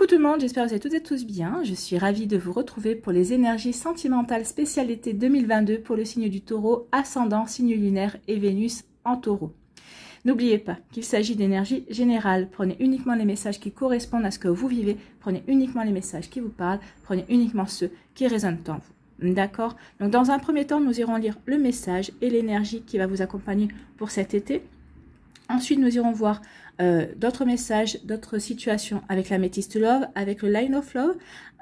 Coucou tout le monde, j'espère que vous allez toutes et tous bien. Je suis ravie de vous retrouver pour les énergies sentimentales spécialité 2022 pour le signe du taureau, ascendant, signe lunaire et Vénus en taureau. N'oubliez pas qu'il s'agit d'énergie générale. Prenez uniquement les messages qui correspondent à ce que vous vivez. Prenez uniquement les messages qui vous parlent. Prenez uniquement ceux qui résonnent en vous. D'accord? Donc dans un premier temps, nous irons lire le message et l'énergie qui va vous accompagner pour cet été. Ensuite, nous irons voir d'autres messages, d'autres situations avec la Métiste Love, avec le Line of Love.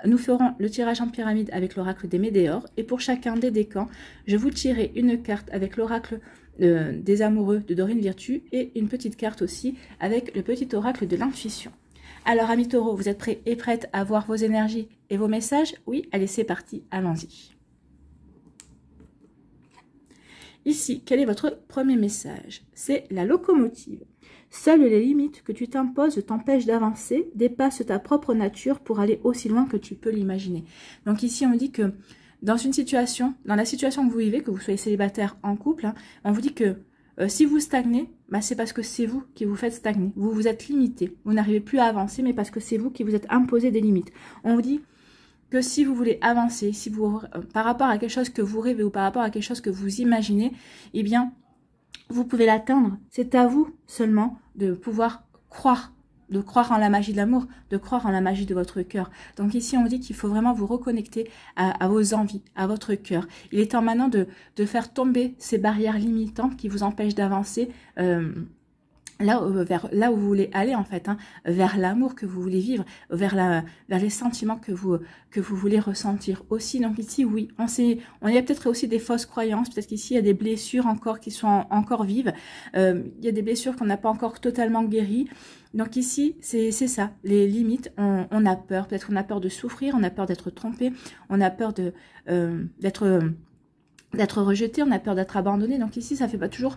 Nous ferons le tirage en pyramide avec l'oracle des Médéors. Et pour chacun des décans, je vous tirerai une carte avec l'oracle des amoureux de Dorine Virtue et une petite carte aussi avec le petit oracle de l'intuition. Alors, amis taureaux, vous êtes prêts et prêtes à voir vos énergies et vos messages? Oui, allez, c'est parti, allons-y. Ici, quel est votre premier message? C'est la locomotive. Seules les limites que tu t'imposes t'empêchent d'avancer, dépasse ta propre nature pour aller aussi loin que tu peux l'imaginer. Donc ici, on dit que dans une situation, dans la situation que vous vivez, que vous soyez célibataire, en couple, hein, on vous dit que si vous stagnez, bah, c'est parce que c'est vous qui vous faites stagner. Vous vous êtes limité. Vous n'arrivez plus à avancer, mais parce que c'est vous qui vous êtes imposé des limites. On vous dit que si vous voulez avancer, si vous, par rapport à quelque chose que vous rêvez ou par rapport à quelque chose que vous imaginez, eh bien, vous pouvez l'atteindre. C'est à vous seulement de pouvoir croire en la magie de l'amour, de croire en la magie de votre cœur. Donc ici, on dit qu'il faut vraiment vous reconnecter à vos envies, à votre cœur. Il est temps maintenant de faire tomber ces barrières limitantes qui vous empêchent d'avancer là où vous voulez aller en fait, hein, vers l'amour que vous voulez vivre, vers les sentiments que vous voulez ressentir aussi. Donc ici, oui, on y a peut-être aussi des fausses croyances, peut-être qu'ici il y a des blessures encore qui sont encore vives, il y a des blessures qu'on n'a pas encore totalement guéries. Donc ici, c'est ça, les limites, on a peur, peut-être qu'on a peur de souffrir, on a peur d'être trompé, on a peur d'être rejeté, on a peur d'être abandonné. Donc ici, ça fait pas toujours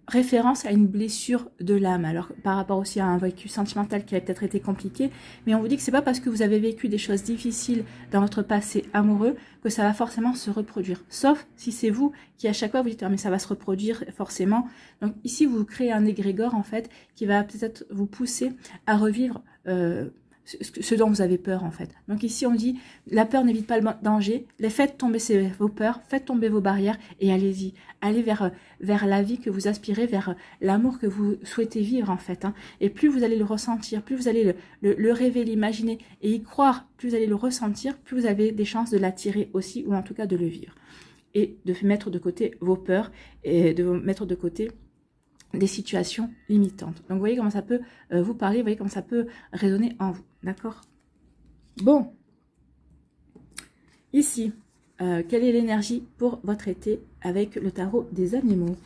référence à une blessure de l'âme, alors par rapport aussi à un vécu sentimental qui a peut-être été compliqué, mais on vous dit que c'est pas parce que vous avez vécu des choses difficiles dans votre passé amoureux que ça va forcément se reproduire, sauf si c'est vous qui à chaque fois vous dites ah, mais ça va se reproduire forcément. Donc ici vous créez un égrégore en fait qui va peut-être vous pousser à revivre ce dont vous avez peur en fait. Donc ici on dit la peur n'évite pas le danger, faites tomber vos peurs, faites tomber vos barrières et allez-y, allez vers la vie que vous aspirez, vers l'amour que vous souhaitez vivre en fait, hein. Et plus vous allez le ressentir, plus vous allez le rêver, l'imaginer et y croire, plus vous allez le ressentir, plus vous avez des chances de l'attirer aussi ou en tout cas de le vivre et de mettre de côté vos peurs et de mettre de côté des situations limitantes. Donc vous voyez comment ça peut vous parler, vous voyez comment ça peut résonner en vous, d'accord? Bon, ici, quelle est l'énergie pour votre été avec le tarot des animaux?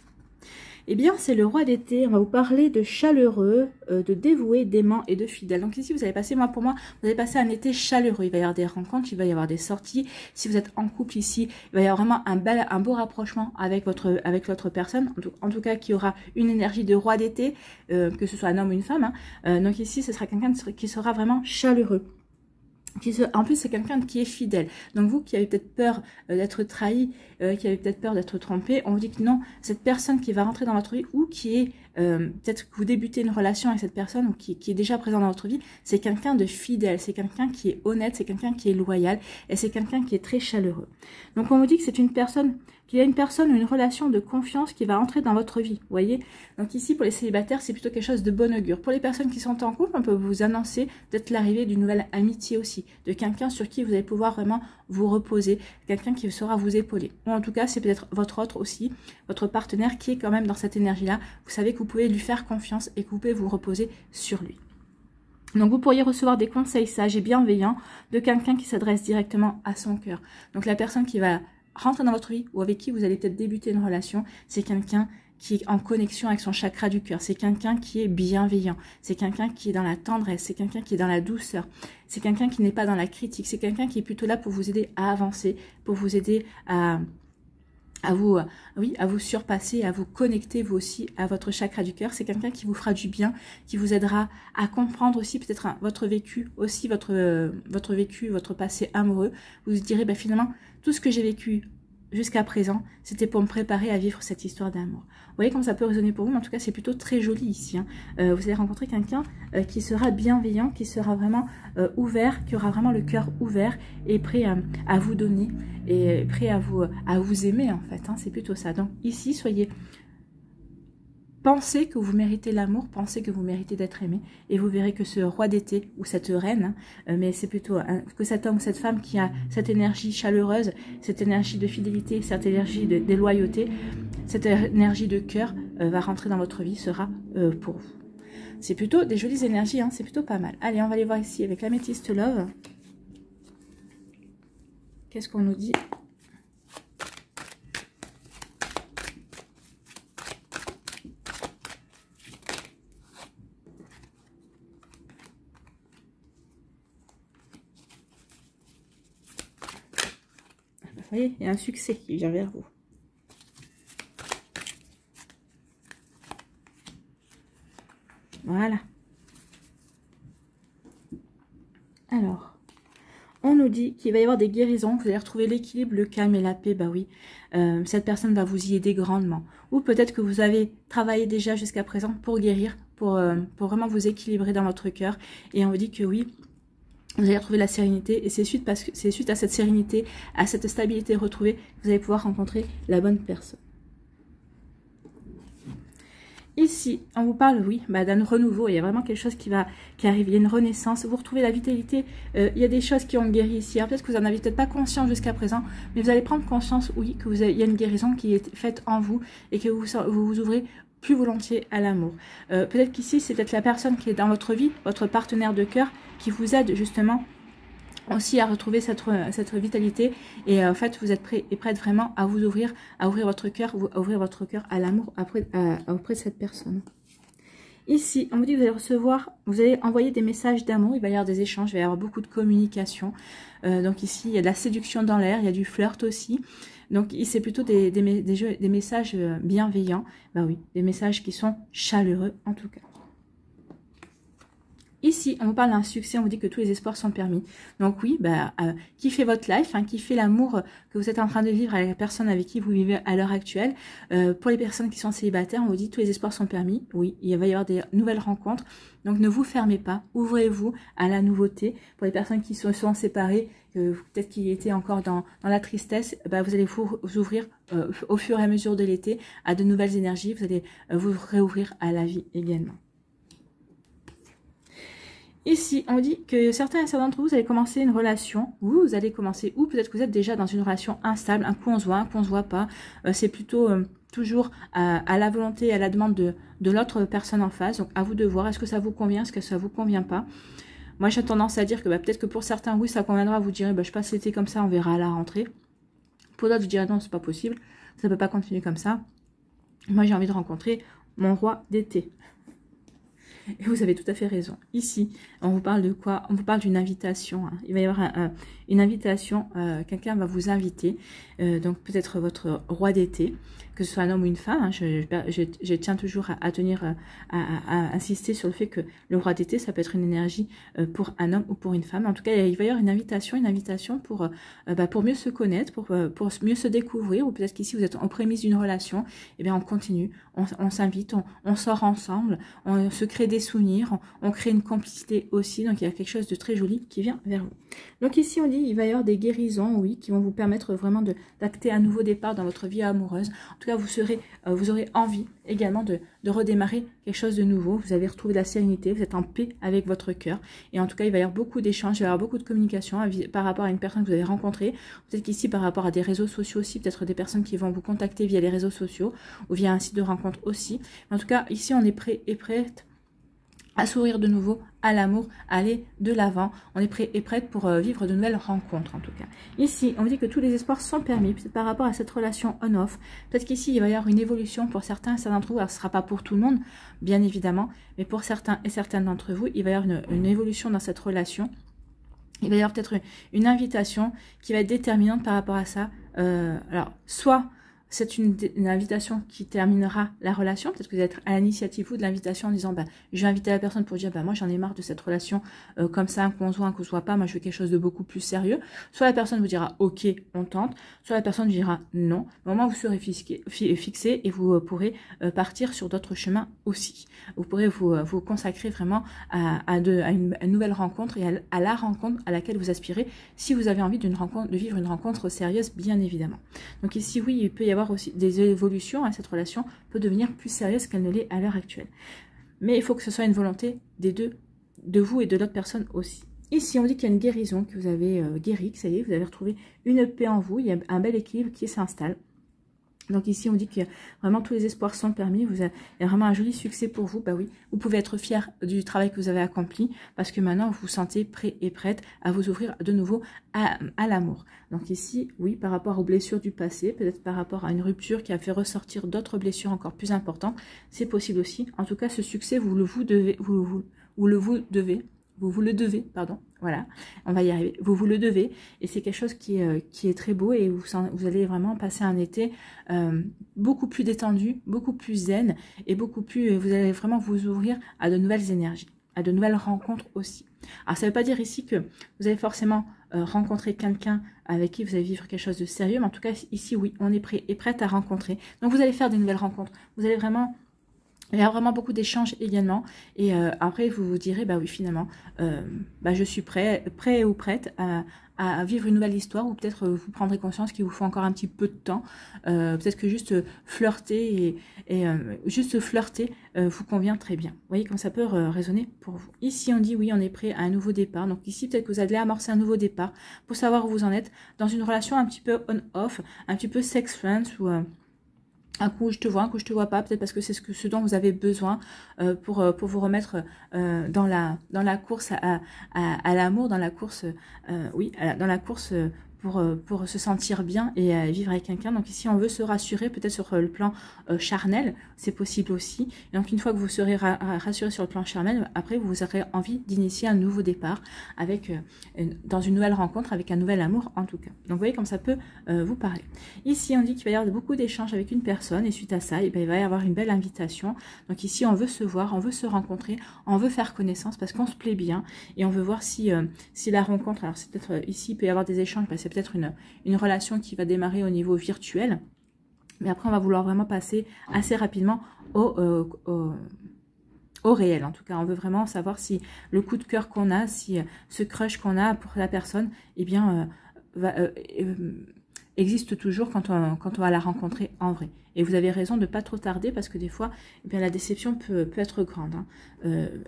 Eh bien, c'est le roi d'été. On va vous parler de chaleureux, de dévoué, d'aimant et de fidèle. Donc ici, vous allez passer, pour moi, vous allez passer un été chaleureux. Il va y avoir des rencontres, il va y avoir des sorties. Si vous êtes en couple ici, il va y avoir vraiment un beau rapprochement avec l'autre personne. En tout cas, qui aura une énergie de roi d'été, que ce soit un homme ou une femme, hein. Donc ici, ce sera quelqu'un qui sera vraiment chaleureux. En plus, c'est quelqu'un qui est fidèle. Donc vous qui avez peut-être peur d'être trahi, qui avez peut-être peur d'être trompé, on vous dit que non, cette personne qui va rentrer dans votre vie ou qui est, peut-être que vous débutez une relation avec cette personne ou qui est déjà présent dans votre vie, c'est quelqu'un de fidèle, c'est quelqu'un qui est honnête, c'est quelqu'un qui est loyal et c'est quelqu'un qui est très chaleureux. Donc on vous dit que c'est une personne, qu'il y a une personne ou une relation de confiance qui va entrer dans votre vie, vous voyez. Donc ici, pour les célibataires, c'est plutôt quelque chose de bon augure. Pour les personnes qui sont en couple, on peut vous annoncer peut-être l'arrivée d'une nouvelle amitié aussi, de quelqu'un sur qui vous allez pouvoir vraiment vous reposer, quelqu'un qui saura vous épauler. Ou en tout cas, c'est peut-être votre autre aussi, votre partenaire qui est quand même dans cette énergie-là. Vous savez que vous pouvez lui faire confiance et que vous pouvez vous reposer sur lui. Donc vous pourriez recevoir des conseils sages et bienveillants de quelqu'un qui s'adresse directement à son cœur. Donc la personne qui va rentrer dans votre vie ou avec qui vous allez peut-être débuter une relation, c'est quelqu'un qui est en connexion avec son chakra du cœur, c'est quelqu'un qui est bienveillant, c'est quelqu'un qui est dans la tendresse, c'est quelqu'un qui est dans la douceur, c'est quelqu'un qui n'est pas dans la critique, c'est quelqu'un qui est plutôt là pour vous aider à avancer, pour vous aider à vous surpasser, à vous connecter vous aussi à votre chakra du cœur. C'est quelqu'un qui vous fera du bien, qui vous aidera à comprendre aussi peut-être votre vécu, aussi votre vécu, votre passé amoureux. Vous vous direz, ben, finalement, tout ce que j'ai vécu jusqu'à présent, c'était pour me préparer à vivre cette histoire d'amour. Vous voyez comment ça peut résonner pour vous, mais en tout cas, c'est plutôt très joli ici. Hein. Vous allez rencontrer quelqu'un qui sera bienveillant, qui sera vraiment ouvert, qui aura vraiment le cœur ouvert et prêt à vous donner et prêt à vous aimer, en fait. Hein. C'est plutôt ça. Donc ici, pensez que vous méritez l'amour, pensez que vous méritez d'être aimé, et vous verrez que ce roi d'été, ou cette reine, mais c'est plutôt que cet homme ou cette femme qui a cette énergie chaleureuse, cette énergie de fidélité, cette énergie de loyauté, cette énergie de cœur va rentrer dans votre vie, sera pour vous. C'est plutôt des jolies énergies, hein, c'est plutôt pas mal. Allez, on va aller voir ici avec l'améthyste love. Qu'est-ce qu'on nous dit ? Vous voyez, il y a un succès qui vient vers vous. Voilà. Alors, on nous dit qu'il va y avoir des guérisons, vous allez retrouver l'équilibre, le calme et la paix. Bah oui, cette personne va vous y aider grandement. Ou peut-être que vous avez travaillé déjà jusqu'à présent pour guérir, pour vraiment vous équilibrer dans votre cœur. Et on vous dit que oui, vous allez retrouver la sérénité, et c'est suite à cette sérénité, à cette stabilité retrouvée, que vous allez pouvoir rencontrer la bonne personne. Ici, on vous parle, oui, d'un renouveau. Il y a vraiment quelque chose qui arrive. Il y a une renaissance. Vous retrouvez la vitalité. Il y a des choses qui ont guéri ici. Peut-être que vous n'en avez peut-être pas conscience jusqu'à présent, mais vous allez prendre conscience, oui, il y a une guérison qui est faite en vous et que vous ouvrez plus volontiers à l'amour. Peut-être qu'ici, c'est peut-être la personne qui est dans votre vie, votre partenaire de cœur, qui vous aide justement aussi à retrouver cette vitalité, et en fait vous êtes prête vraiment à vous ouvrir, à ouvrir votre cœur à l'amour auprès de cette personne. Ici, on vous dit que vous allez envoyer des messages d'amour, il va y avoir des échanges, il va y avoir beaucoup de communication. Donc ici, il y a de la séduction dans l'air, il y a du flirt aussi. Donc c'est plutôt des messages bienveillants, bah oui, des messages qui sont chaleureux en tout cas. Ici, on vous parle d'un succès, on vous dit que tous les espoirs sont permis. Donc oui, kiffez votre life, hein, kiffez l'amour que vous êtes en train de vivre avec la personne avec qui vous vivez à l'heure actuelle. Pour les personnes qui sont célibataires, on vous dit que tous les espoirs sont permis. Oui, il va y avoir des nouvelles rencontres. Donc ne vous fermez pas, ouvrez-vous à la nouveauté. Pour les personnes qui sont séparées, peut-être qu'ils étaient encore dans la tristesse, vous allez vous ouvrir au fur et à mesure de l'été à de nouvelles énergies. Vous allez vous réouvrir à la vie également. Ici, on dit que certains d'entre vous allez commencer une relation, vous allez commencer, ou peut-être que vous êtes déjà dans une relation instable, un coup on se voit, un coup on se voit pas. C'est plutôt toujours à la volonté, à la demande de l'autre personne en face. Donc à vous de voir, est-ce que ça vous convient, est-ce que ça vous convient pas. Moi j'ai tendance à dire que peut-être que pour certains, oui ça conviendra, vous direz, je passe l'été comme ça, on verra à la rentrée. Pour d'autres, je dirais non, c'est pas possible, ça peut pas continuer comme ça. Moi j'ai envie de rencontrer mon roi d'été. Et vous avez tout à fait raison. Ici, on vous parle de quoi? On vous parle d'une invitation. Hein. Il va y avoir une invitation. Quelqu'un va vous inviter. Donc peut-être votre roi d'été, que ce soit un homme ou une femme. Hein. Je tiens toujours à insister sur le fait que le roi d'été, ça peut être une énergie pour un homme ou pour une femme. En tout cas, il va y avoir une invitation pour mieux se connaître, pour mieux se découvrir. Ou peut-être qu'ici, vous êtes en prémisse d'une relation. Eh bien, on continue. On s'invite, on sort ensemble, on se crée des souvenirs, on crée une complicité aussi, donc il y a quelque chose de très joli qui vient vers vous. Donc ici on dit il va y avoir des guérisons, oui, qui vont vous permettre vraiment d'acter un nouveau départ dans votre vie amoureuse. En tout cas vous aurez envie également de redémarrer quelque chose de nouveau. Vous avez retrouvé la sérénité, vous êtes en paix avec votre cœur, et en tout cas il va y avoir beaucoup d'échanges, il va y avoir beaucoup de communication par rapport à une personne que vous avez rencontrée, peut-être qu'ici par rapport à des réseaux sociaux aussi, peut-être des personnes qui vont vous contacter via les réseaux sociaux ou via un site de rencontre aussi. En tout cas ici on est prêt et prête à s'ouvrir de nouveau à l'amour, à aller de l'avant. On est prêt et prête pour vivre de nouvelles rencontres en tout cas. Ici, on dit que tous les espoirs sont permis, peut-être par rapport à cette relation on-off. Peut-être qu'ici, il va y avoir une évolution pour certains d'entre vous. Alors, ce ne sera pas pour tout le monde, bien évidemment, mais pour certains et certaines d'entre vous, il va y avoir une évolution dans cette relation. Il va y avoir peut-être une invitation qui va être déterminante par rapport à ça. Alors, soit c'est une invitation qui terminera la relation. Peut-être que vous êtes à l'initiative vous de l'invitation en disant je vais inviter la personne pour dire moi j'en ai marre de cette relation comme ça, qu'on se voit pas, moi je veux quelque chose de beaucoup plus sérieux. Soit la personne vous dira ok, on tente, soit la personne vous dira non. Au moment où vous serez fixé et vous pourrez partir sur d'autres chemins aussi. Vous pourrez vous consacrer vraiment à une nouvelle rencontre et à la rencontre à laquelle vous aspirez si vous avez envie de vivre une rencontre sérieuse, bien évidemment. Donc ici, oui, il peut y avoir aussi des évolutions. Cette relation peut devenir plus sérieuse qu'elle ne l'est à l'heure actuelle. Mais il faut que ce soit une volonté des deux, de vous et de l'autre personne aussi. Ici, on dit qu'il y a une guérison, que vous avez guéri, que ça y est, vous avez retrouvé une paix en vous. Il y a un bel équilibre qui s'installe. Donc ici, on dit que vraiment tous les espoirs sont permis. Il y a vraiment un joli succès pour vous. Oui, vous pouvez être fier du travail que vous avez accompli parce que maintenant, vous vous sentez prêt et prête à vous ouvrir de nouveau à l'amour. Donc ici, oui, par rapport aux blessures du passé, peut-être par rapport à une rupture qui a fait ressortir d'autres blessures encore plus importantes, c'est possible aussi. En tout cas, ce succès, vous le devez, pardon, voilà, on va y arriver, vous le devez, et c'est quelque chose qui est très beau, et vous allez vraiment passer un été beaucoup plus détendu, beaucoup plus zen, et vous allez vraiment vous ouvrir à de nouvelles énergies, à de nouvelles rencontres aussi. Alors ça ne veut pas dire ici que vous allez forcément rencontrer quelqu'un avec qui vous allez vivre quelque chose de sérieux, mais en tout cas ici oui, on est prêt et prête à rencontrer, donc vous allez faire des nouvelles rencontres, vous allez vraiment... Il y a vraiment beaucoup d'échanges également. Et après, vous vous direz, oui, finalement, je suis prêt ou prête à vivre une nouvelle histoire. Ou peut-être vous prendrez conscience qu'il vous faut encore un petit peu de temps. Peut-être que juste flirter vous convient très bien. Vous voyez comme ça peut résonner pour vous. Ici, on dit, oui, on est prêt à un nouveau départ. Donc ici, peut-être que vous allez amorcer un nouveau départ pour savoir où vous en êtes dans une relation un petit peu on-off, un petit peu sex friends ou... un coup je te vois, un coup je te vois pas, peut-être parce que c'est ce dont vous avez besoin pour vous remettre dans la course à l'amour, dans la course, dans la course pour se sentir bien et vivre avec quelqu'un. Donc ici, on veut se rassurer peut-être sur le plan charnel, c'est possible aussi. Et donc une fois que vous serez rassuré sur le plan charnel, après vous aurez envie d'initier un nouveau départ avec dans une nouvelle rencontre, avec un nouvel amour en tout cas. Donc vous voyez comme ça peut vous parler. Ici, on dit qu'il va y avoir beaucoup d'échanges avec une personne et suite à ça, il va y avoir une belle invitation. Donc ici, on veut se voir, on veut se rencontrer, on veut faire connaissance parce qu'on se plaît bien et on veut voir si la rencontre, alors c'est peut-être ici, il peut y avoir des échanges, c'est peut-être une relation qui va démarrer au niveau virtuel, mais après on va vouloir vraiment passer assez rapidement au réel. En tout cas, on veut vraiment savoir si le coup de cœur qu'on a, si ce crush qu'on a pour la personne, existe toujours quand on va la rencontrer en vrai. Et vous avez raison de ne pas trop tarder parce que des fois, la déception peut être grande.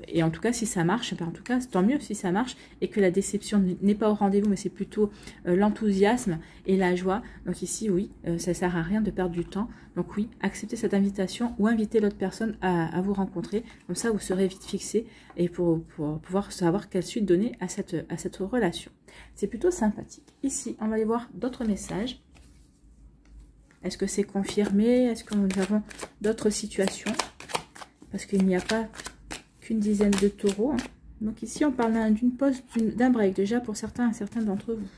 Et en tout cas, si ça marche, en tout cas, tant mieux si ça marche et que la déception n'est pas au rendez-vous, mais c'est plutôt l'enthousiasme et la joie. Donc ici, oui, ça ne sert à rien de perdre du temps. Donc oui, acceptez cette invitation ou invitez l'autre personne à vous rencontrer. Comme ça, vous serez vite fixé et pour pouvoir savoir quelle suite donner à cette relation. C'est plutôt sympathique. Ici, on va aller voir d'autres messages. Est-ce que c'est confirmé? Est-ce que nous avons d'autres situations? Parce qu'il n'y a pas qu'une dizaine de taureaux. Donc ici, on parle d'une pause, d'un break déjà pour certains d'entre vous.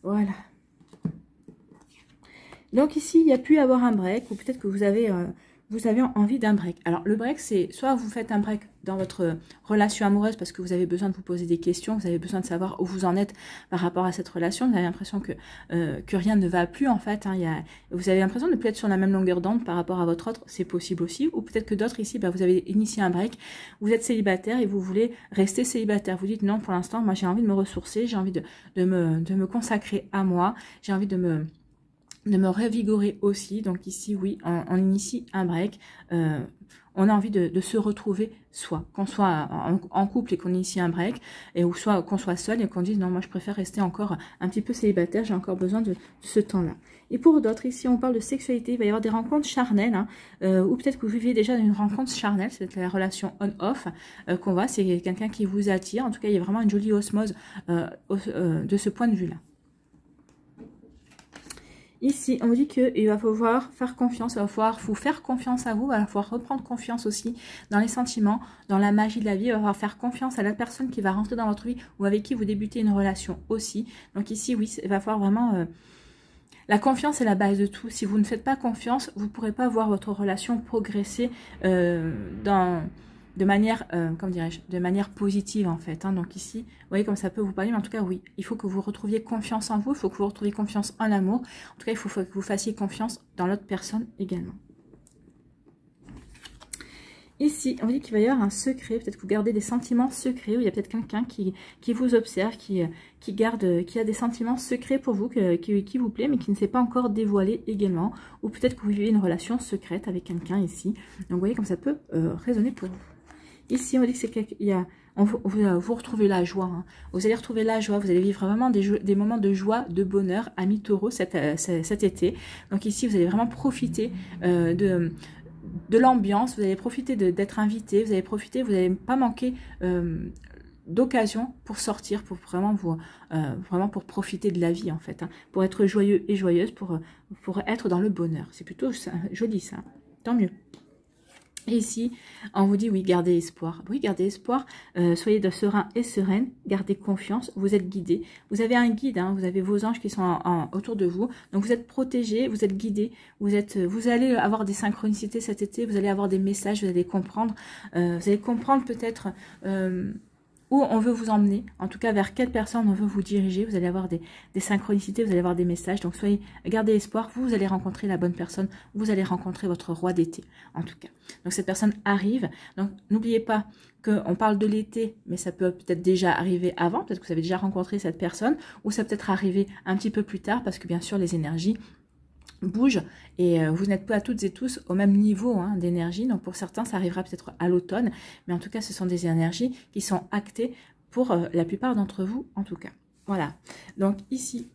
Voilà. Donc ici, il y a pu avoir un break, ou peut-être que vous avez envie d'un break. Alors le break, c'est soit vous faites un break dans votre relation amoureuse parce que vous avez besoin de vous poser des questions, vous avez besoin de savoir où vous en êtes par rapport à cette relation, vous avez l'impression que rien ne va plus en fait, vous avez l'impression de ne plus être sur la même longueur d'onde par rapport à votre autre, c'est possible aussi, ou peut-être que d'autres ici, vous avez initié un break, vous êtes célibataire et vous voulez rester célibataire, vous dites non pour l'instant, moi j'ai envie de me ressourcer, j'ai envie de me consacrer à moi, j'ai envie de me revigorer aussi. Donc ici, oui, on initie un break. On a envie de se retrouver soi. Qu'on soit en couple et qu'on initie un break, ou soit qu'on soit seul et qu'on dise non, moi je préfère rester encore un petit peu célibataire, j'ai encore besoin de ce temps-là. Et pour d'autres, ici on parle de sexualité, il va y avoir des rencontres charnelles, ou peut-être que vous vivez déjà une rencontre charnelle, c'est la relation on-off qu'on voit, c'est quelqu'un qui vous attire. En tout cas, il y a vraiment une jolie osmose de ce point de vue-là. Ici, on vous dit qu'il va falloir faire confiance, il va falloir vous faire confiance à vous, il va falloir reprendre confiance aussi dans les sentiments, dans la magie de la vie, il va falloir faire confiance à la personne qui va rentrer dans votre vie ou avec qui vous débutez une relation aussi. Donc ici, oui, il va falloir vraiment... la confiance est la base de tout. Si vous ne faites pas confiance, vous ne pourrez pas voir votre relation progresser de manière, comment dirais-je, de manière positive en fait. Hein. Donc ici, vous voyez comme ça peut vous parler, mais en tout cas oui, il faut que vous retrouviez confiance en vous, il faut que vous retrouviez confiance en l'amour. En tout cas, il faut que vous fassiez confiance dans l'autre personne également. Ici, on dit qu'il va y avoir un secret, peut-être que vous gardez des sentiments secrets, ou il y a peut-être quelqu'un qui vous observe, qui a des sentiments secrets pour vous, qui vous plaît, mais qui ne s'est pas encore dévoilé également, ou peut-être que vous vivez une relation secrète avec quelqu'un ici. Donc vous voyez comme ça peut résonner pour vous. Ici, on dit que c'est vous retrouvez la joie, hein. Vous allez retrouver la joie, vous allez vivre vraiment des moments de joie, de bonheur, amis taureaux cet été. Donc ici, vous allez vraiment profiter de l'ambiance, vous allez profiter d'être invité, vous n'allez pas manquer d'occasion pour sortir, pour vraiment pour profiter de la vie en fait, hein, pour être joyeux et joyeuse, pour être dans le bonheur. C'est plutôt joli ça, tant mieux. Et ici, on vous dit oui, gardez espoir. Oui, gardez espoir, soyez serein et sereine, gardez confiance, vous êtes guidé. Vous avez un guide, hein, vous avez vos anges qui sont autour de vous. Donc vous êtes protégé, vous êtes guidé, vous allez avoir des synchronicités cet été, vous allez avoir des messages, vous allez comprendre peut-être... où on veut vous emmener, en tout cas vers quelle personne on veut vous diriger, vous allez avoir des synchronicités, vous allez avoir des messages, donc gardez espoir, vous allez rencontrer la bonne personne, vous allez rencontrer votre roi d'été, en tout cas. Donc cette personne arrive, donc n'oubliez pas qu'on parle de l'été, mais ça peut peut-être déjà arriver avant, peut-être que vous avez déjà rencontré cette personne, ou ça peut être arrivé un petit peu plus tard, parce que bien sûr les énergies bouge et vous n'êtes pas toutes et tous au même niveau hein, d'énergie, donc pour certains ça arrivera peut-être à l'automne, mais en tout cas ce sont des énergies qui sont actées pour la plupart d'entre vous en tout cas. Voilà, donc ici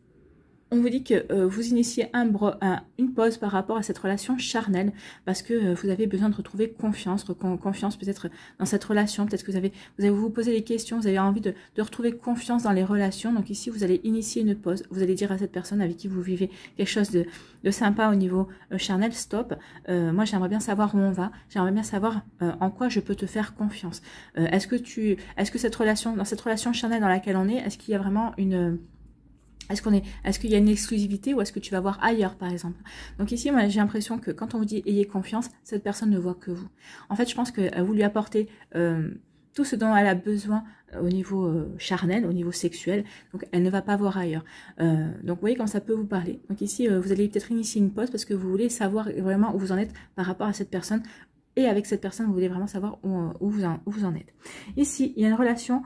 on vous dit que vous initiez une pause par rapport à cette relation charnelle parce que vous avez besoin de retrouver confiance peut-être dans cette relation. Peut-être que vous allez vous poser des questions, vous avez envie de retrouver confiance dans les relations. Donc ici, vous allez initier une pause. Vous allez dire à cette personne avec qui vous vivez quelque chose de sympa au niveau charnel, stop. Moi, j'aimerais bien savoir où on va. J'aimerais bien savoir en quoi je peux te faire confiance. Est-ce que cette relation, dans cette relation charnelle dans laquelle on est, est-ce qu'il y a vraiment une... Est-ce qu'il y a une exclusivité ou est-ce que tu vas voir ailleurs par exemple? Donc ici, moi j'ai l'impression que quand on vous dit ayez confiance, cette personne ne voit que vous. En fait, je pense que vous lui apportez tout ce dont elle a besoin au niveau charnel, au niveau sexuel, donc elle ne va pas voir ailleurs. Donc vous voyez quand ça peut vous parler. Donc ici, vous allez peut-être initier une pause parce que vous voulez savoir vraiment où vous en êtes par rapport à cette personne. Et avec cette personne, vous voulez vraiment savoir où vous en êtes. Ici, il y a une relation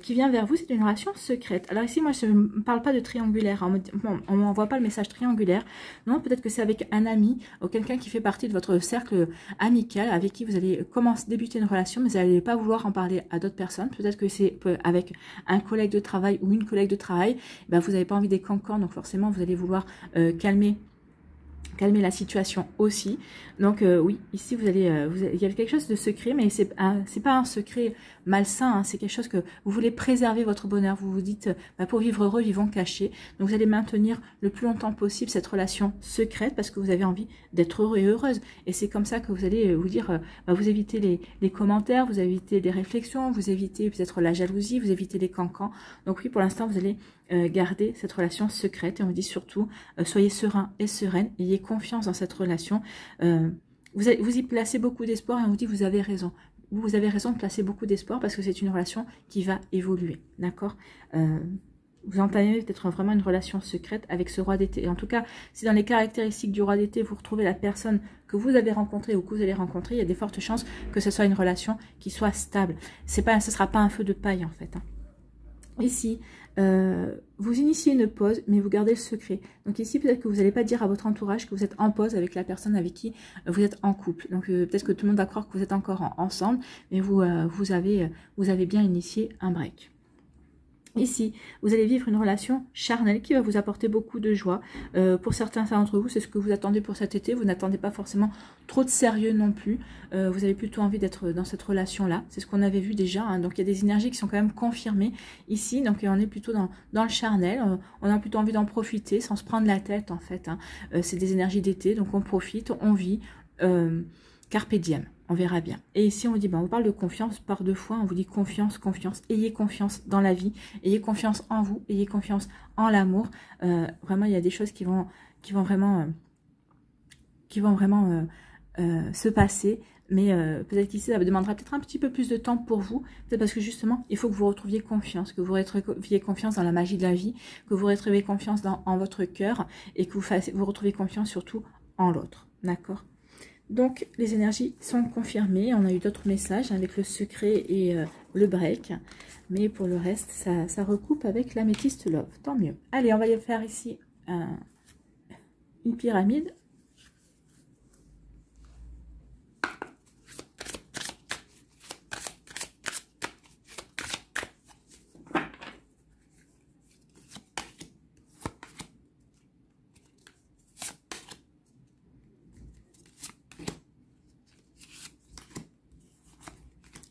qui vient vers vous, c'est une relation secrète. Alors ici, moi, je ne parle pas de triangulaire. Hein. On ne m'envoie pas le message triangulaire. Non, peut-être que c'est avec un ami ou quelqu'un qui fait partie de votre cercle amical, avec qui vous allez débuter une relation, mais vous n'allez pas vouloir en parler à d'autres personnes. Peut-être que c'est avec un collègue de travail ou une collègue de travail. Ben, vous n'avez pas envie des cancans, donc forcément, vous allez vouloir calmer la situation aussi. Donc oui, ici il y a quelque chose de secret, mais c'est pas un secret malsain, hein, c'est quelque chose que vous voulez préserver votre bonheur. Vous vous dites, pour vivre heureux, vivons cachés. Donc vous allez maintenir le plus longtemps possible cette relation secrète parce que vous avez envie d'être heureux et heureuse. Et c'est comme ça que vous allez vous dire, vous évitez les commentaires, vous évitez des réflexions, vous évitez peut-être la jalousie, vous évitez les cancans. Donc oui, pour l'instant, vous allez garder cette relation secrète et on vous dit surtout, soyez serein et sereine, ayez confiance dans cette relation. Vous y placez beaucoup d'espoir et on vous dit, vous avez raison. Vous avez raison de placer beaucoup d'espoir parce que c'est une relation qui va évoluer, d'accord? Vous entamez peut-être vraiment une relation secrète avec ce roi d'été. Et en tout cas, si dans les caractéristiques du roi d'été, vous retrouvez la personne que vous avez rencontrée ou que vous allez rencontrer, il y a des fortes chances que ce soit une relation qui soit stable. Ce sera pas un feu de paille en fait. Hein. Ici, vous initiez une pause, mais vous gardez le secret. Donc ici, peut-être que vous n'allez pas dire à votre entourage que vous êtes en pause avec la personne avec qui vous êtes en couple. Donc peut-être que tout le monde va croire que vous êtes encore ensemble, mais vous avez bien initié un break. Ici, vous allez vivre une relation charnelle qui va vous apporter beaucoup de joie. Pour certains d'entre vous, c'est ce que vous attendez pour cet été. Vous n'attendez pas forcément trop de sérieux non plus. Vous avez plutôt envie d'être dans cette relation-là. C'est ce qu'on avait vu déjà. Hein. Donc, il y a des énergies qui sont quand même confirmées ici. Donc, on est plutôt dans le charnel. On a plutôt envie d'en profiter sans se prendre la tête, en fait. Hein. C'est des énergies d'été. Donc, on profite, on vit. Carpe diem. On verra bien. Et ici, on dit, on parle de confiance par deux fois. On vous dit confiance, confiance. Ayez confiance dans la vie. Ayez confiance en vous. Ayez confiance en l'amour. Vraiment, il y a des choses qui vont vraiment se passer. Mais peut-être qu'ici, ça demandera peut-être un petit peu plus de temps pour vous. Peut-être parce que justement, il faut que vous retrouviez confiance. Que vous retrouviez confiance dans la magie de la vie. Que vous retrouviez confiance en votre cœur. Et que vous retrouviez confiance surtout en l'autre. D'accord ? Donc, les énergies sont confirmées. On a eu d'autres messages avec le secret et le break. Mais pour le reste, ça recoupe avec l'améthyste love. Tant mieux. Allez, on va y faire ici une pyramide.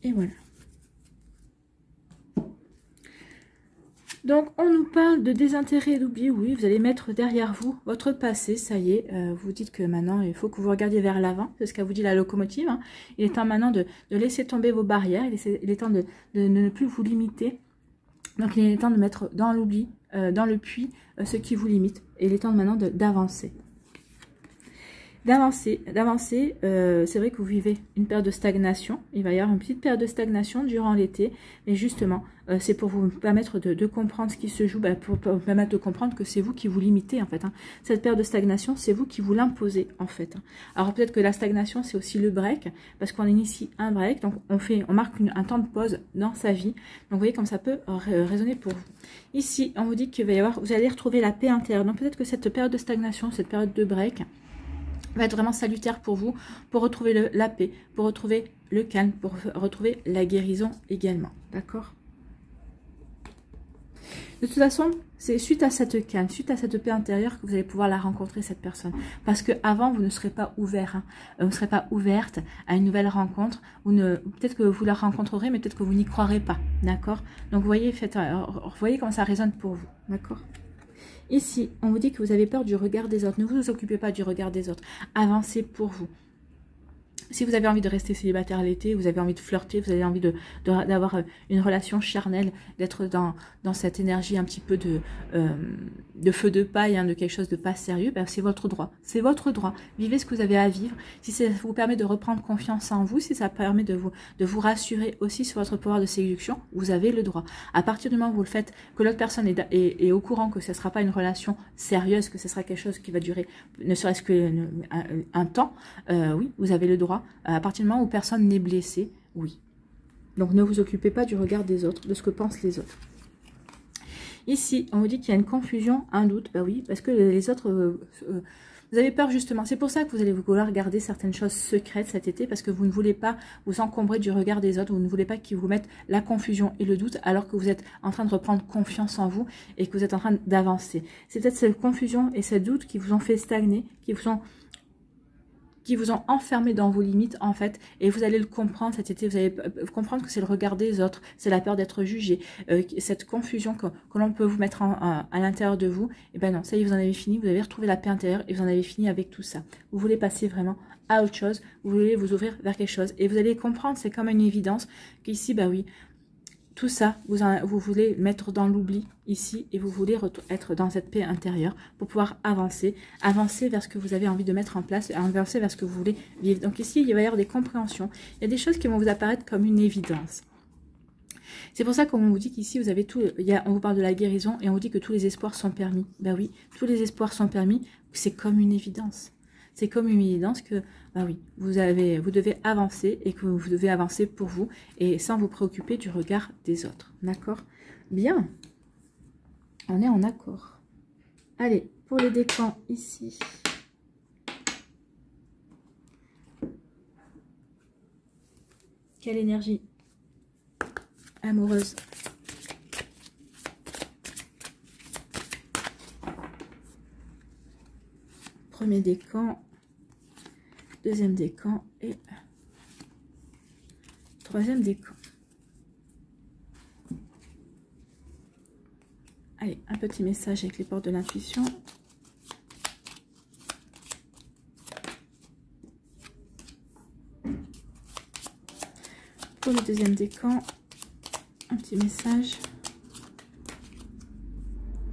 Et voilà. Donc, on nous parle de désintérêt et d'oubli. Oui, vous allez mettre derrière vous votre passé. Ça y est, vous dites que maintenant, il faut que vous regardiez vers l'avant. C'est ce qu'a vous dit la locomotive. Hein. Il est temps maintenant de laisser tomber vos barrières. Il est temps de ne plus vous limiter. Donc, il est temps de mettre dans l'oubli, dans le puits, ce qui vous limite. Et il est temps maintenant d'avancer. D'avancer, c'est vrai que vous vivez une période de stagnation, il va y avoir une petite période de stagnation durant l'été, mais justement, c'est pour vous permettre de comprendre ce qui se joue, pour vous permettre de comprendre que c'est vous qui vous limitez en fait. Hein. Cette période de stagnation, c'est vous qui vous l'imposez en fait. Hein. Alors peut-être que la stagnation, c'est aussi le break, parce qu'on initie un break, donc on marque un temps de pause dans sa vie, donc vous voyez comme ça peut résonner pour vous. Ici, on vous dit qu'il va y avoir, vous allez retrouver la paix intérieure, donc peut-être que cette période de stagnation, cette période de break, va être vraiment salutaire pour vous, pour retrouver la paix, pour retrouver le calme, pour retrouver la guérison également. D'accord ? De toute façon, c'est suite à cette calme, suite à cette paix intérieure que vous allez pouvoir la rencontrer, cette personne. Parce que avant, vous ne serez pas ouvert, hein. Vous ne serez pas ouverte à une nouvelle rencontre. Peut-être que vous la rencontrerez, mais peut-être que vous n'y croirez pas. D'accord ? Donc, vous voyez comment ça résonne pour vous. D'accord ? Ici, on vous dit que vous avez peur du regard des autres. Ne vous occupez pas du regard des autres. Avancez pour vous. Si vous avez envie de rester célibataire l'été, vous avez envie de flirter, vous avez envie d'avoir une relation charnelle, d'être dans cette énergie un petit peu de feu de paille, hein, de quelque chose de pas sérieux, ben c'est votre droit. C'est votre droit. Vivez ce que vous avez à vivre. Si ça vous permet de reprendre confiance en vous, si ça permet de vous rassurer aussi sur votre pouvoir de séduction, vous avez le droit. À partir du moment où vous le faites, que l'autre personne est au courant que ce ne sera pas une relation sérieuse, que ce sera quelque chose qui va durer ne serait-ce qu'un temps, oui, vous avez le droit. À partir du moment où personne n'est blessé, oui. Donc ne vous occupez pas du regard des autres, de ce que pensent les autres. Ici, on vous dit qu'il y a une confusion, un doute. Bah oui, parce que les autres, vous avez peur justement. C'est pour ça que vous allez vouloir garder certaines choses secrètes cet été, parce que vous ne voulez pas vous encombrer du regard des autres. Vous ne voulez pas qu'ils vous mettent la confusion et le doute, alors que vous êtes en train de reprendre confiance en vous et que vous êtes en train d'avancer. C'est peut-être cette confusion et ce doute qui vous ont fait stagner, qui vous ont enfermé dans vos limites en fait, et vous allez le comprendre cet été, vous allez comprendre que c'est le regard des autres, c'est la peur d'être jugé, cette confusion que l'on peut vous mettre à l'intérieur de vous, et ben non, ça y est, vous en avez fini, vous avez retrouvé la paix intérieure et vous en avez fini avec tout ça. Vous voulez passer vraiment à autre chose, vous voulez vous ouvrir vers quelque chose, et vous allez comprendre, c'est comme une évidence, qu'ici, bah oui, tout ça, vous voulez mettre dans l'oubli ici et vous voulez être dans cette paix intérieure pour pouvoir avancer vers ce que vous avez envie de mettre en place, avancer vers ce que vous voulez vivre. Donc ici, il va y avoir des compréhensions. Il y a des choses qui vont vous apparaître comme une évidence. C'est pour ça qu'on vous dit qu'ici, vous avez tout. On vous parle de la guérison et on vous dit que tous les espoirs sont permis. Ben oui, tous les espoirs sont permis. C'est comme une évidence. C'est comme une évidence que, bah oui, vous devez avancer et que vous devez avancer pour vous et sans vous préoccuper du regard des autres. D'accord? Bien. On est en accord. Allez, pour les décans ici. Quelle énergie amoureuse premier décan, deuxième décan et troisième décan. Allez, un petit message avec les portes de l'intuition. Pour le deuxième décan, un petit message.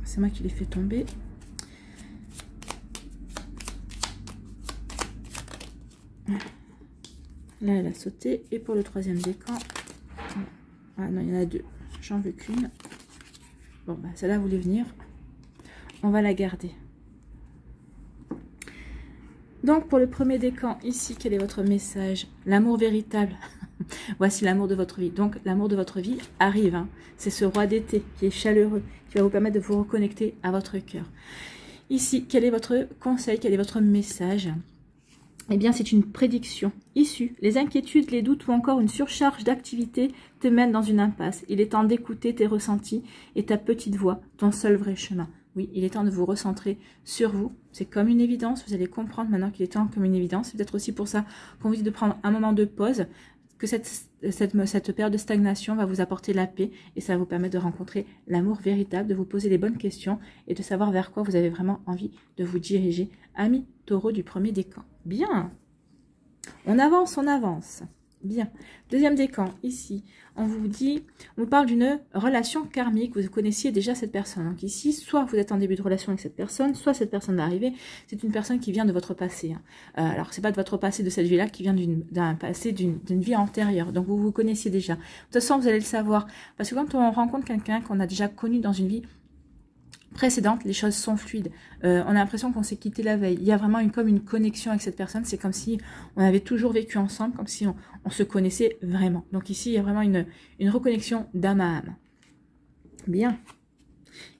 C'est moi qui l'ai fait tomber. Là, elle a sauté. Et pour le troisième décan, ah non, il y en a deux. J'en veux qu'une. Bon, bah, celle-là voulait venir. On va la garder. Donc, pour le premier décan, ici, quel est votre message? L'amour véritable. Voici l'amour de votre vie. Donc, l'amour de votre vie arrive. Hein. C'est ce roi d'été qui est chaleureux, qui va vous permettre de vous reconnecter à votre cœur. Ici, quel est votre conseil? Quel est votre message? Eh bien, c'est une prédiction issue. Les inquiétudes, les doutes ou encore une surcharge d'activité te mènent dans une impasse. Il est temps d'écouter tes ressentis et ta petite voix, ton seul vrai chemin. Oui, il est temps de vous recentrer sur vous. C'est comme une évidence. Vous allez comprendre maintenant qu'il est temps comme une évidence. C'est peut-être aussi pour ça qu'on vous dit de prendre un moment de pause, que cette période de stagnation va vous apporter la paix et ça va vous permettre de rencontrer l'amour véritable, de vous poser les bonnes questions et de savoir vers quoi vous avez vraiment envie de vous diriger. Amis taureau du premier décan. Bien. On avance, on avance. Bien. Deuxième décan, ici, on vous parle d'une relation karmique. Vous connaissiez déjà cette personne. Donc ici, soit vous êtes en début de relation avec cette personne, soit cette personne d'arrivée, c'est une personne qui vient de votre passé. Hein. Alors, c'est pas de votre passé, de cette vie-là, qui vient d'un passé, d'une vie antérieure. Donc, vous vous connaissiez déjà. De toute façon, vous allez le savoir. Parce que quand on rencontre quelqu'un qu'on a déjà connu dans une vie précédente, les choses sont fluides. On a l'impression qu'on s'est quitté la veille. Il y a vraiment comme une connexion avec cette personne. C'est comme si on avait toujours vécu ensemble, comme si on se connaissait vraiment. Donc ici, il y a vraiment une reconnexion d'âme à âme. Bien.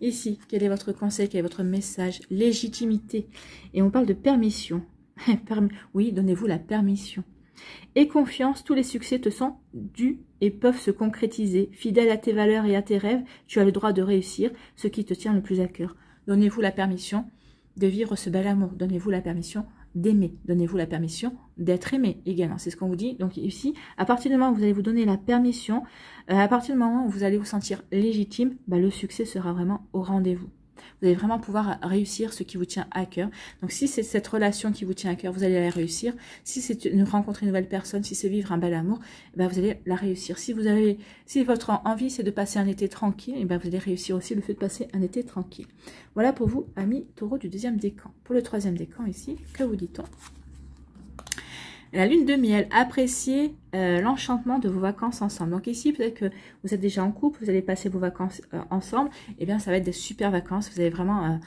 Ici, quel est votre conseil? Quel est votre message? Légitimité. Et on parle de permission. Oui, donnez-vous la permission. Et confiance, tous les succès te sont dus et peuvent se concrétiser. Fidèle à tes valeurs et à tes rêves, tu as le droit de réussir ce qui te tient le plus à cœur. Donnez-vous la permission de vivre ce bel amour. Donnez-vous la permission d'aimer. Donnez-vous la permission d'être aimé également. C'est ce qu'on vous dit. Donc ici, à partir du moment où vous allez vous donner la permission, à partir du moment où vous allez vous sentir légitime, le succès sera vraiment au rendez-vous. Vous allez vraiment pouvoir réussir ce qui vous tient à cœur. Donc, si c'est cette relation qui vous tient à cœur, vous allez la réussir. Si c'est rencontrer une nouvelle personne, si c'est vivre un bel amour, vous allez la réussir. Si votre envie, c'est de passer un été tranquille, vous allez réussir aussi le fait de passer un été tranquille. Voilà pour vous, amis taureaux du deuxième décan. Pour le troisième décan ici, que vous dit-on? La lune de miel, appréciez l'enchantement de vos vacances ensemble. Donc ici, peut-être que vous êtes déjà en couple, vous allez passer vos vacances ensemble. Eh bien, ça va être des super vacances. Vous allez vraiment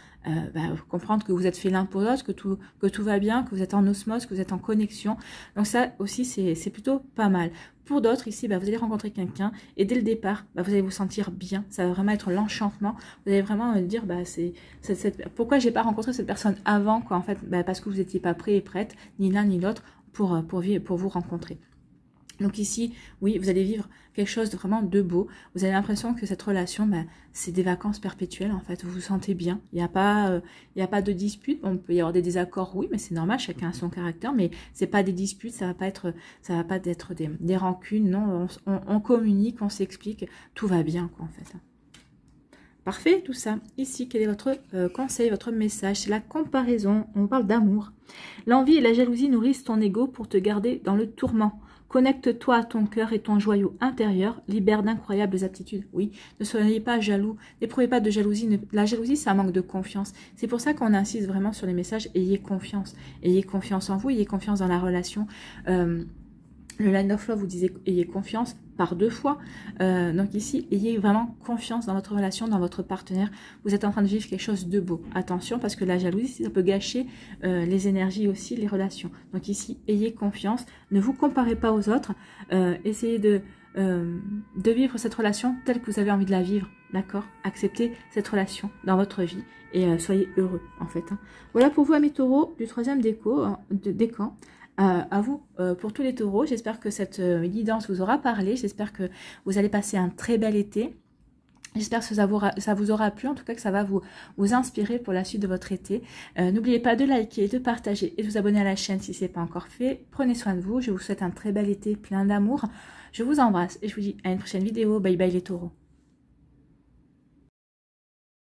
comprendre que vous êtes fait l'un pour l'autre, que tout va bien, que vous êtes en osmose, que vous êtes en connexion. Donc ça aussi, c'est plutôt pas mal. Pour d'autres, ici, vous allez rencontrer quelqu'un et dès le départ, vous allez vous sentir bien. Ça va vraiment être l'enchantement. Vous allez vraiment dire, pourquoi j'ai pas rencontré cette personne avant, quoi, en fait, parce que vous n'étiez pas prêt et prête, ni l'un ni l'autre, pour vous rencontrer. Donc ici, oui, vous allez vivre quelque chose de vraiment de beau. Vous avez l'impression que cette relation, c'est des vacances perpétuelles, en fait. Vous vous sentez bien. Il n'y a pas de dispute. Bon, on peut y avoir des désaccords, oui, mais c'est normal. Chacun a son caractère, mais c'est pas des disputes. Ça va pas être des rancunes. Non, on communique, on s'explique. Tout va bien, quoi, en fait. Parfait, tout ça. Ici, quel est votre conseil, votre message? C'est la comparaison. On parle d'amour. L'envie et la jalousie nourrissent ton ego pour te garder dans le tourment. Connecte-toi à ton cœur et ton joyau intérieur. Libère d'incroyables aptitudes. Oui, ne soyez pas jaloux. N'éprouvez pas de jalousie. La jalousie, c'est un manque de confiance. C'est pour ça qu'on insiste vraiment sur les messages. Ayez confiance. Ayez confiance en vous. Ayez confiance dans la relation. Le Line of Love vous disait ayez confiance par 2 fois. Donc ici, ayez vraiment confiance dans votre relation, dans votre partenaire. Vous êtes en train de vivre quelque chose de beau. Attention, parce que la jalousie, ça peut gâcher les énergies aussi, les relations. Donc ici, ayez confiance. Ne vous comparez pas aux autres. Essayez de vivre cette relation telle que vous avez envie de la vivre. D'accord? Acceptez cette relation dans votre vie et soyez heureux, en fait. Hein. Voilà pour vous, amis taureaux, du troisième décan. À vous pour tous les taureaux. J'espère que cette guidance vous aura parlé. J'espère que vous allez passer un très bel été. J'espère que ça vous aura plu, en tout cas que ça va vous inspirer pour la suite de votre été. N'oubliez pas de liker, de partager et de vous abonner à la chaîne si ce n'est pas encore fait. Prenez soin de vous, je vous souhaite un très bel été plein d'amour. Je vous embrasse et je vous dis à une prochaine vidéo. Bye bye les taureaux.